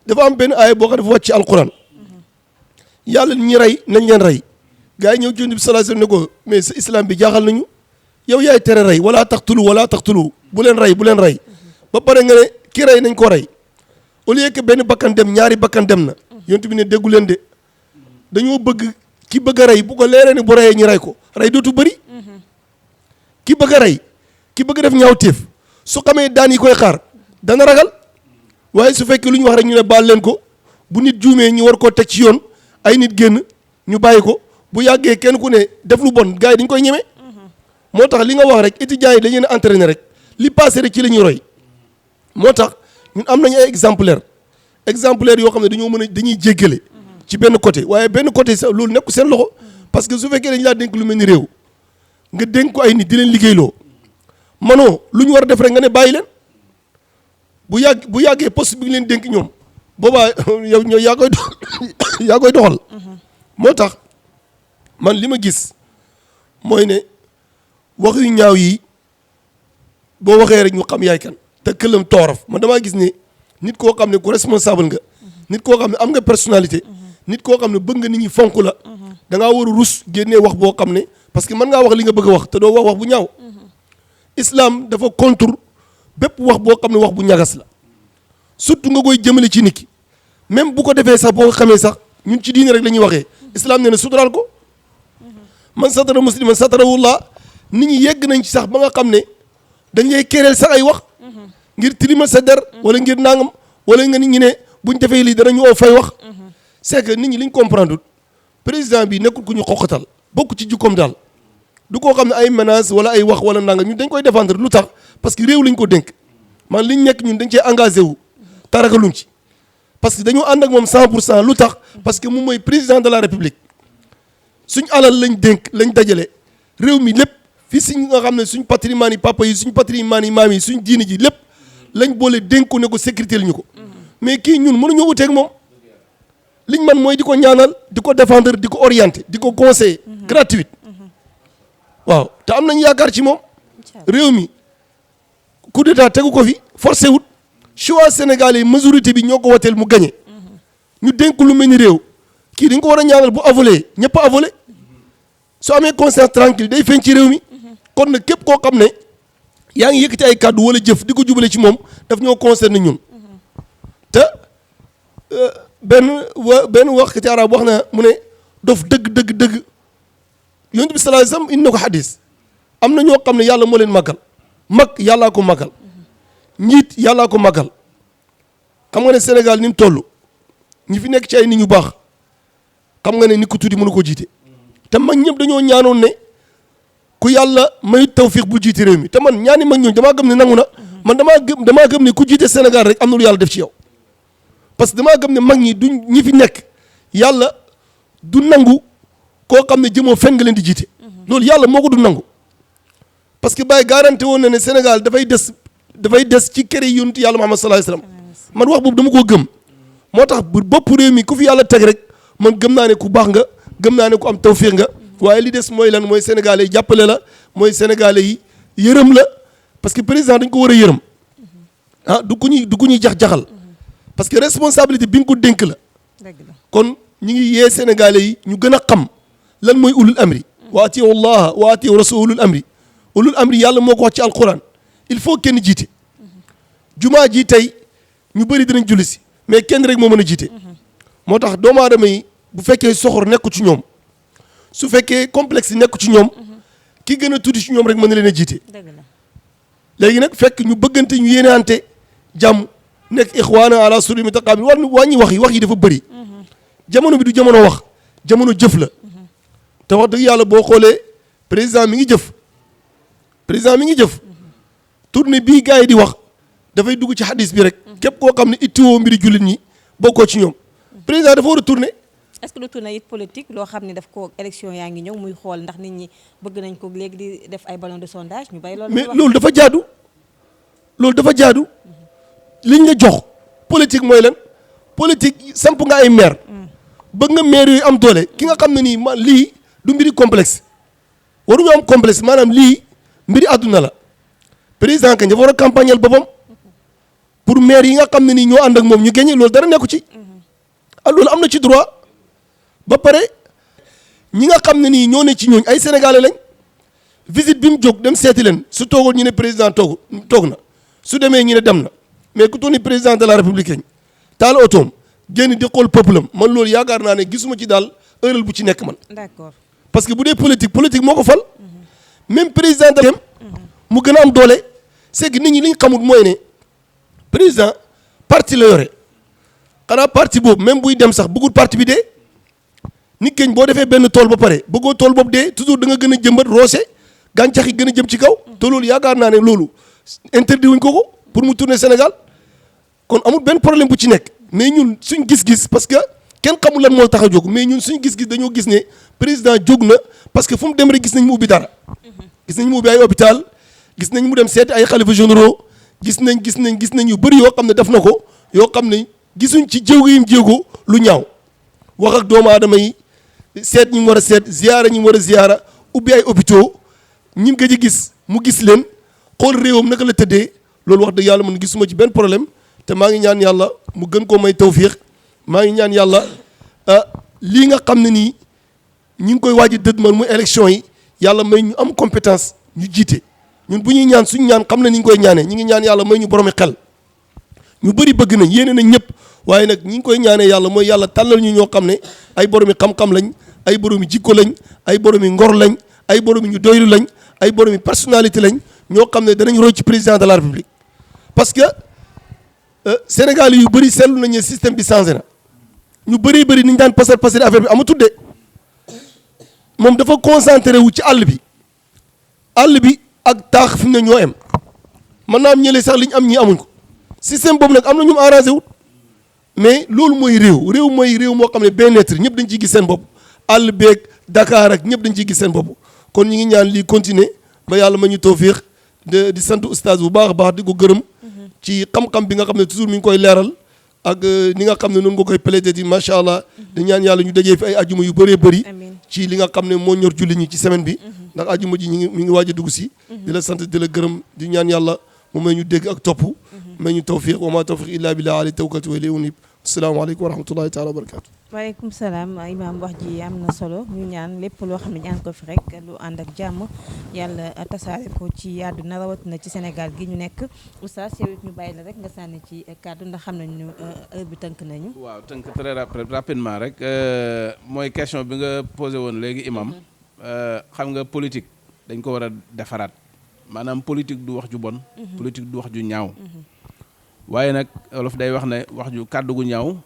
dafa am benn aaya boo xam dafa wàcc ci alquran yàlla ñi rey nañ leen rey gars yi ñëw ci Yonent bi sallallahu alayhi wasallam ne ko mais sa islam bi jaaxal nañu yow yaay tere rey wala taqtulu bu leen rey ba pare nga ne ki rey nañ ko rey au lieu que benn bakkan dem ñaari bakkan dem na Yonent bi ne déggu leen de dañoo bëgg ki bëgg a rey bu ko leeree ni bu reyee ñu rey ko rey dootu bëri ki bëgg a rey ki bëgg def ñaawteef su xamee daan yi koy xaar dana ragal waaye su fekkee lu ñu wax rek ñu ne baal leen ko bu nit juumee ñu war koo teg ci yoon ay nit génn ñu bàyyi ko bu yàggee kenn ku ne def lu bon gars yi dañ koy ñeme. moo tax li nga wax rek étudiants yi dañu leen entraîner rek li passé rek ci la ñuy roy moo tax ñun am nañu ay exemplaires yoo xam ne dañoo mën a dañuy jéggale ci benn côté waaye benn côté sax loolu nekku seen loxo parce que su fekkee dañu laa dénk lu mel ni réew nga dénk ko ay nit di leen liggéeyloo manoo lu ñu war a def rek nga ne bàyyi leen bu yàggee poste bi nga leen dénk ñoom boobaa yow yaa koy doxal moo tax man li ma gis mooy ne wax yu ñaaw yi boo waxee rek ñu xam yaay kan te këlam toorof man damaa gis ne nit koo xam ne ku responsable nga nit koo xam ne am nga personnalité nit koo xam ne bëgg nga nit ñi fonk la da ngaa war a rus génnee wax boo xam ne parce que mën ngaa wax li nga bëgg a wax te doo wax bu ñaaw islam dafa contre bépp wax boo xam ne wax bu ñagas la surtout nga koy jëmale ci nit ki même bu ko defee sax boo ko xamee sax ñun ci diine rek la ñuy waxee islam nee na suturaal ko man satara musliman satarawullah nit ñi yegg nañ ci sax ba nga xam ne dañ lay kereel sax ay wax ngir tilimal sa der wala ngir nangam wala nga nit ñi ne buñ defee lii danañu oo fay wax c'est que nit ñi liñ comprendre président bi nekkul ku ñu xoqatal bokk ci jukkoom daal du koo xam ne ay menaces wala ay wax wala nangam ñun dañ koy défendre lu tax parce que réew lañ ko dénk man liñ nekk ñun dañ cee engagé wu taragaluñ ci parce que dañoo ànd ak moom 100% lu tax parce que moom mooy président de la république suñ alal lañ dénk lañ dajale réew mi lépp fii si nga xam ne suñ patrimoine yi papa yi suñ patrimoine yi maam yi suñ diini ji lépp lañ boole dénku ne ko sécurité la ñu ko mais kii ñun mënuñoo uteeg moom liñ man mooy di ko ñaanal di ko défendre di ko orienter di ko conseiller gratuite waaw te am nañ yaakaar ci moom réew mi coup d'état tegu ko fi forcé wut choix sénégalais yi majorité bi ñoo ko woteel mu gagné ñu dénk lu mel ni réew kii dañ ko war a ñaanal bu avolé ñëpp a avolé su amee conscience tranquille day feeñ ci réew mi kon nag képp koo xam ne yaa ngi yëkkati ay kàddu wala jëf di ko jubale ci moom daf ñoo concerné ñun te benn wax ci arab wax na mu ne dof dëgg yonent bi sallallahu alayhi wasallam indi na ko xadis am na ñoo xam ne yàlla moo leen màggal mag yàllaa ko màggal njiit yàllaa ko màggal xam nga ne Sénégal ni mu toll ñi fi nekk ci ay nit ñu baax xam nga ne nit ku tuuti mënu ko jiite te mag ñëpp dañoo ñaanoon ne ku yàlla may tawfiq bu jiite réew mi te man ñaani mag ñooñu damaa gëm ne nangu na man damaa gëm ne ku jiite Sénégal rek am na lu yàlla def ci yow parce que damaa gëm ne mag ñi duñ ñi fi nekk yàlla du nangu koo xam ne jëmoo fen nga leen di jiite loolu yàlla moo ko du nangu parce que Baye garanti woon na ne Sénégal dafay des ci kër yi yonent yàlla Muhammad sallallahu alayhi wasallam man wax boobu dama koo gëm moo tax bu bopp réew mi ku fi yàlla teg rek man gëm naa ne ku baax nga gëm naa ne ku am tawfiq nga waaye li des mooy lan mooy sénégalais yi jàppale la mooy sénégalais yi yërëm la parce que président dañ ko war a yërëm ah du ku ñuy jax-jaxal parce que responsabilité bi nga ko dénk la kon ñi ngi yee sénégalais yi ñu gën a xam lan mooy ulul amri wa atiyu allaha wa atiyu rasul ulul amri yàlla moo ko wax ci alquran il faut kenn jiite jumaa ji tey ñu bëri dinañ julli si mais kenn rek moo mën a jiite moo tax doomu aadama yi bu fekkee soxor nekku ci ñoom su fekkee complexe yi nekku ci ñoom ki gën a tuuti ci ñoom rek mën na leen a jiite léegi nag fekk ñu bëggante ñu yéeneante jàmm nekk ixwaana ala sururi mutaqabil wàññi wax yi dafa bëri jamono bi du jamono wax jamono jëf la te wax dëgg yàlla boo xoolee président mi ngi jëf tournée bii gars yi di wax dafay dugg ci hadis bi rek képp koo xam ne ittiwoo mbiri jullit ñi bokkoo ci ñoom président dafa war a tourné. est-ce que du tourné it politique loo xam ne daf ko élection yaa ngi ñëw muy xool ndax nit ñi bëgg nañ ko léegi di def ay ballon de sondage ñu bay loolu. mais loolu dafa jaadu liñ la jox politique mooy lan politique samp nga ay maire bëgg nga maire yooyu am doole ki nga xam ne nii man lii du mbiri complexe waruñu am complexe maanaam lii mbiri àdduna la président kañ dafa war a campagnal boppam pour maire yi nga xam ne nii ñoo ànd ak moom ñu gagné loolu dara nekku ci loolu am na ci droit ba pare ñi nga xam ne nii ñoo ne ci ñooñ ay sénégalais lañ visite bi mu jóg dem seeti leen su toogoon ñu ne président toog na su demee ñu ne dem na mais ku toog ni président de la république taal otoom génn di xool peuple am man loolu yaakaar naa ne gisuma ci daal erreur bu ci nekk man. d'accord parce que bu dee politique moo ko fal. même président de mu gën a am doole c'est que nit ñi li ñu xamul mooy ne président parti la yore xanaa parti boobu même buy dem sax bëggul parti bi dee nit keñ boo defee benn tool ba pare bëggoo tool boobu dee toujours da nga gën a jëmbat roose gàncax yi gën a jëm ci kaw te loolu yaakaar naa ne loolu interdit wuñ ko pour mu tourner Sénégal kon amul benn problème bu ci nekk mais ñun suñ gis-gis parce que kenn xamul lan moo tax a jóg mais ñun suñ gis-gis dañoo gis ne président jóg na parce que fu mu dem rek gis nañ mu ubbi dara gis nañ mu ubbi ay hôpital gis nañ mu dem seeti ay xalifa généraux gis nañ yu bëri yoo xam ne def na ko yoo xam ne gisuñ ci jéego yim jéego lu ñaaw wax ak doomu aadama yi seet ñi mu war a seet ziyaara ñi mu war a ziyaara ubbi ay hôpitaux ñi nga ji gis mu gis leen xool réewam naka la tëddee loolu wax dëgg yàlla man gisuma ci benn problème te maa ngi ñaan yàlla mu gën koo may tawfiix maa ngi ñaan yàlla lii nga xam ne nii ñi ngi koy waaj a dëdmal muy élection yi yàlla may ñu am compétence ñu jiite ñun bu ñuy ñaan suñu ñaan xam na ni ñu koy ñaanee ñi ngi ñaan yàlla may ñu boromi xel ñu bëri bëgg nañ yéene nañ ñëpp waaye nag ñi ngi koy ñaanee yàlla mooy yàlla tànnal ñu ñoo xam ne ay boromi xam-xam lañ ay boromi jikko lañ ay boromi ngor lañ ay boromi ñu doylu lañ ay boromi personnalité lañ ñoo xam ne danañ roy ci président de la république parce que Sénégal yu bëri seetlu nañu ne système bi changé na ñu bëri ni ñu daan pasar affaire bi amatul de moom dafa concentré wu ci àll bi ak taax fi mu ne ñoo em mën naa am ñële sax li ñu am ñii amuñ ko système boobu nag am na ñu mu arrangé wut mais loolu mooy réew mooy réew moo xam ne bien-être ñëpp dañ ciy gis seen bopp àll beeg Dakar ak ñëpp dañ ciy gis seen bopp kon ñu ngi ñaan lii continuer ba yàlla ma ñu tawfiix di sant oustaz bu baax a baax di ko gërëm ci xam-xam bi nga xam ne toujours mi ngi koy leeral ak ni nga xam ne noonu nga koy plaider di macha allah di ñaan yàlla ñu dajee fi ay ajuma yu bëree bëri ci li nga xam ne moo ñor julli ñi ci semaine bi ndax ajuma ji mi ngi waaj a dugg si di la sant di la gërëm di ñaan yàlla mu may ñu dégg ak topp may ñu tawfiq wa ma tawfiq illa billah alayhi tawakkaltu wa ilayhi unib asalaamaaleykum wa rahmatullahi taala wa barakatu waaleykum salaam imaam wax ji am na solo ñu ñaan lépp loo xam ne ñaan ko fi rek lu ànd ak jàmm yàlla tasaare ko ci àdduna rawatina ci Sénégal gi ñu nekk oustaz yow it ñu bàyyi la rek nga sànni ci kàddu ndax xam nañu heure bi tënk nañu. waaw tënk très rapidement rek mooy question bi nga posé woon léegi imam xam nga politique dañ ko war a defaraat maanaam politique du wax ju bon. politique du wax ju ñaaw. waaye nag olof day wax ne wax ju kàddu gu ñaaw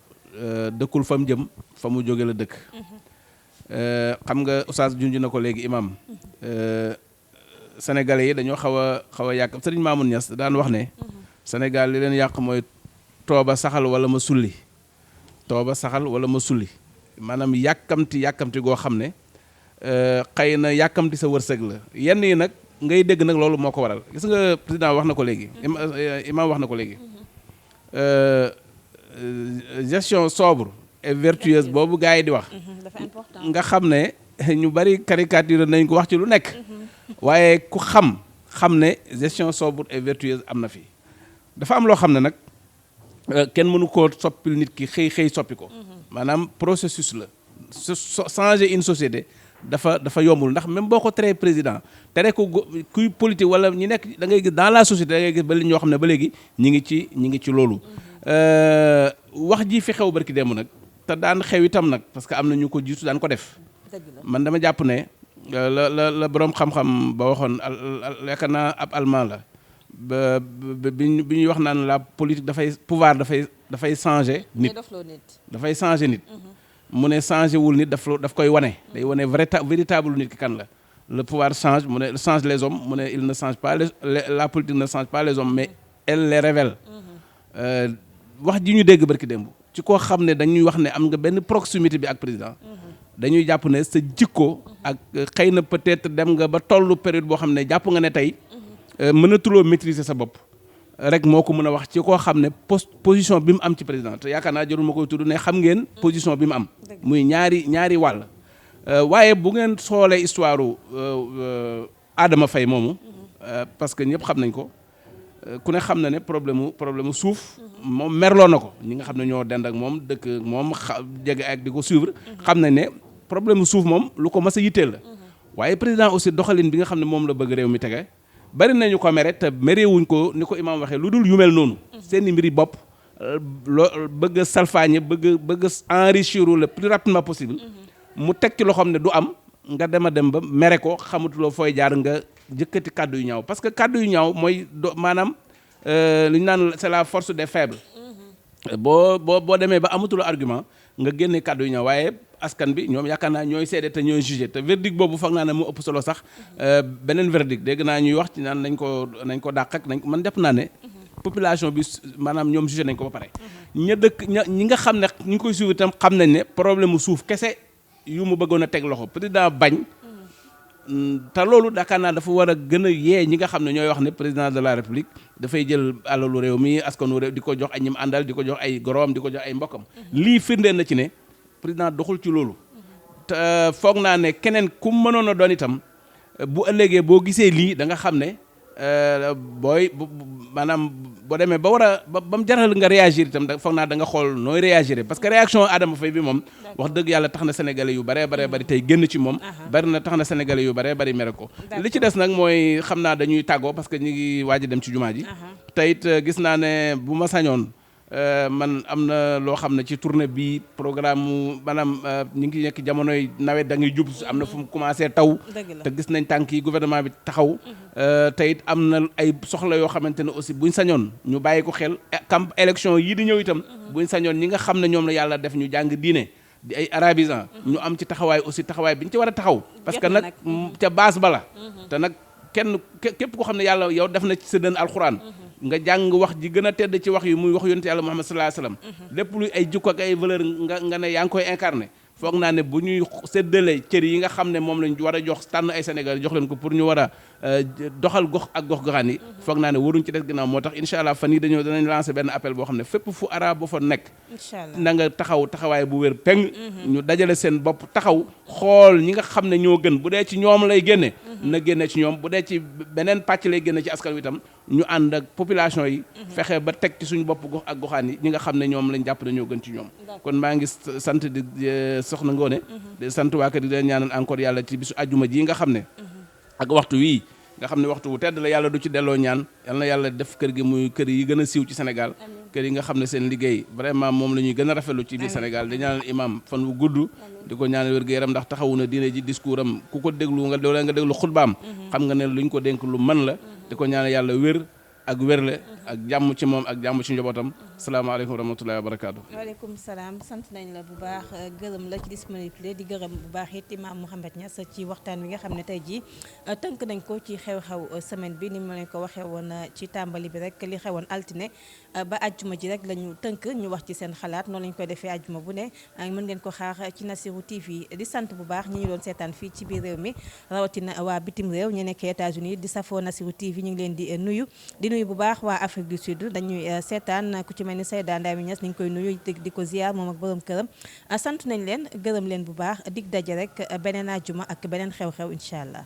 dëkkul fa mu jëm fa mu jóge la dëkk xam nga oustaz junj na ko léegi imam sénégalais yi dañoo xaw a yàq sëriñ Mamoun Niass daan wax ne Sénégal li leen yàq mooy tooba saxal wala ma sulli maanaam yàkkamti goo xam ne xëy na yàkkamti sa wërsëg la yenn yi nag ngay dégg nag loolu moo ko waral gis nga président wax na ko léegi imam wax na ko léegi gestion sobre et vertueuse boobu gars yi di wax nga xam ne ñu bari caricature nañ ko wax ci lu nekk waaye ku xam ne gestion sobre et vertueuse am na fi dafa am loo xam ne nag kenn mënu koo soppil nit ki xëy soppi ko maanaam processus la changer une société dafa yombul ndax même boo ko teree président tere ko kuy politique wala ñi nekk da ngay gis dans la société da ngay gis ba li ñoo xam ne ba léegi ñi ngi ci loolu wax ji fi xew barki démb nag te daan xew itam nag parce que am na ñu ko jiitu daan ko def man dama jàpp ne la boroom xam-xam ba waxoon yaakaar naa ab allemand la bi ñuy wax naan la politique dafay changer nit dafay changer nit mu ne changé wul nit daf koy wane day wane véritable nit ki kan la le pouvoir change mu ne change les hommes mu ne il ne change pas la politique ne change pas les hommes mais elle les révèle wax ji ñu dégg barki démb ci koo xam ne dañuy wax ne am nga benn proximité bi ak président dañuy jàpp ne sa jikko ak xëy na peut-être dem nga ba tollu période boo xam ne jàpp nga ne tey mënatuloo maîtriser sa bopp rek moo ko mën a wax ci koo xam ne position bi mu am ci président te yaakaar naa jarul ma koy tudd ne xam ngeen position bi mu am muy ñaari wàll waaye bu ngeen xoolee histoire Adama Faye moomu parce que ñëpp xam nañ ko ku ne xam na ne problème mu suuf moom merloo na ko ñi nga xam ne ñoo dend ak moom dëkk moom jege ak di ko suivre xam nañ ne problème mu suuf moom lu ko mas a yitteel la waaye président aussi doxalin bi nga xam ne moom la bëgg réew mi tege bari nañu ko mere te merewuñ ko ni ko imaam waxee lu dul yu mel noonu seeni mbiri bopp loo bëgg a salfaañe bëgg a enrichir le plus rapidement possible mu teg ci loxoom ne du am nga dem ba mere ko xamatuloo fooy jaar nga jëkkati kàddu yu ñaaw parce que kàddu yu ñaaw mooy maanaam li ñu naan c'est la force des faibles boo demee ba amatul argument nga génne kàddu yu ñëw waaye askan bi ñoom yaakaar naa ñooy seede te ñooy jugé te verdict boobu foog naa ne mu ëpp solo sax beneen verdict dégg naa ñuy wax ci naan nañ ko dàq ak man jàpp naa ne population bi maanaam ñoom jugé nañ ko ba pare ñi nga xam ne ñu ngi koy suivre itam xam nañ ne problème mu suuf kese yu mu bëggoon a teg loxo président bañ te loolu yaakaar naa dafa war a gën a yee ñi nga xam ne ñooy wax ne président de la république dafay jël alalu réew mi askanu réew di ko jox ay ñim àndal di ko jox ay goroom di ko jox ay mbokkam lii firndeel na ci ne président doxul ci loolu te foog naa ne keneen ku mënoon a doon itam bu ëllëgee boo gisee lii da nga xam ne maanaam boo demee ba war a ba mu jaral nga réagir itam foog naa da nga xool nooy réagir parce que réaction Adama Faye bi moom wax dëgg yàlla tax na sénégalais yu baree bari tey génn ci moom bari na tax na sénégalais yu baree bari mere ko li ci des nag mooy xam naa dañuy tàggoo parce que ñu ngi waaj a dem ci jumaa ji te it gis naa ne bu ma sañoon man am na loo xam ne ci tournée bi programme mu maanaam ñu ngi nekk jamonoy nawet da ngay jub am na fu mu commencé taw te gis nañ tànk yi gouvernement bi taxaw te it am na ay soxla yoo xamante ne aussi buñ sañoon ñu bàyyi ko xel élection yii di ñëw itam buñ sañoon ñi nga xam ne ñoom la yàlla def ñu jàng diine di ay arabisants ñu am ci taxawaay aussi taxawaay bi ñu ci war a taxaw parce que nag ca base bala te nag képp koo xam ne yàlla yow def na ci sa dën alxuraan nga jàng wax ji gën a tedd ci wax yi muy wax yonent yàlla Muhammad sallallahu alayhi wasallam lépp luy ay jikko ak ay valeur nga ne yaa ngi koy incarné foog naa ne bu ñuy séddale cër yi nga xam ne moom lañ war a jox tànn ay Sénégal jox leen ko pour ñu war a doxal gox ak gox goxaan yi foog naa ne waruñ ci des ginnaaw moo tax incha allah fan yi danañ lancé benn appel boo xam ne fépp fu arab ba fa nekk na nga taxawaay bu wér peng ñu dajale seen bopp taxaw xool ñi nga xam ne ñoo gën bu dee ci ñoom lay génne na génne ci ñoom bu dee ci beneen pàcc lay génne ci askan wi itam ñu ànd ak population yi fexe ba teg ci suñu bopp gox ak goxaan yi ñi nga xam ne ñoom lañ jàpp ne ñoo gën ci ñoom kon maa ngi sant di soxna Ngoone di sant waa kër di leen ñaanal encore yàlla ci bisu àjjuma ji nga xam ne ak waxtu wii nga xam ne waxtu wu tedd la yàlla du ci delloo ñaan yal na yàlla def kër gi muy kër yi gën a siiw ci Sénégal kër yi nga xam ne seen liggéey vraiment moom la ñuy gën a rafetlu ci biir Sénégal di ñaanal imam fan wu gudd di ko ñaanal wér-gu-yaram ndax taxawu na diine ji discours am ku ko déglu nga déglu xutbaam xam nga ne luñ ko dénk lu mën la di ko ñaanal yàlla wér ak wérle ak jàmm ci moom ak jàmm ci njabootam salaamaaleykum wa rahmatullahi wa barakaatu. waaleykum salaam sant nañ la bu baax gërëm la ci disponibilité di gërëm bu baax it Imam Mouhamed Niass ci waxtaan wi nga xam ne tey jii tënk nañ ko ci xew-xew semaine bi ni ma leen ko waxee woon ci tàmbali bi rek li xewoon altine ba àjjuma ji rek la ñu tënk ñu wax ci seen xalaat noonu lañ koy defee àjjuma bu ne mën ngeen ko xaar ci Nassirou TV di sant bu baax ñi ñu doon seetaan fii ci biir réew mi rawatina waa bitim réew ñu nekk États-Unis di safoo Nassirou TV ñu ngi leen di nuyu bu baax waa Afrique du Sud dañuy seetaan ku ci mel ni Seyda Ndami Niass ñu ngi koy nuyu di ko ziar moom ak borom këram sant nañ leen gërëm leen bu baax dig daje rek beneen àjjuma ak beneen xew-xew incha allah.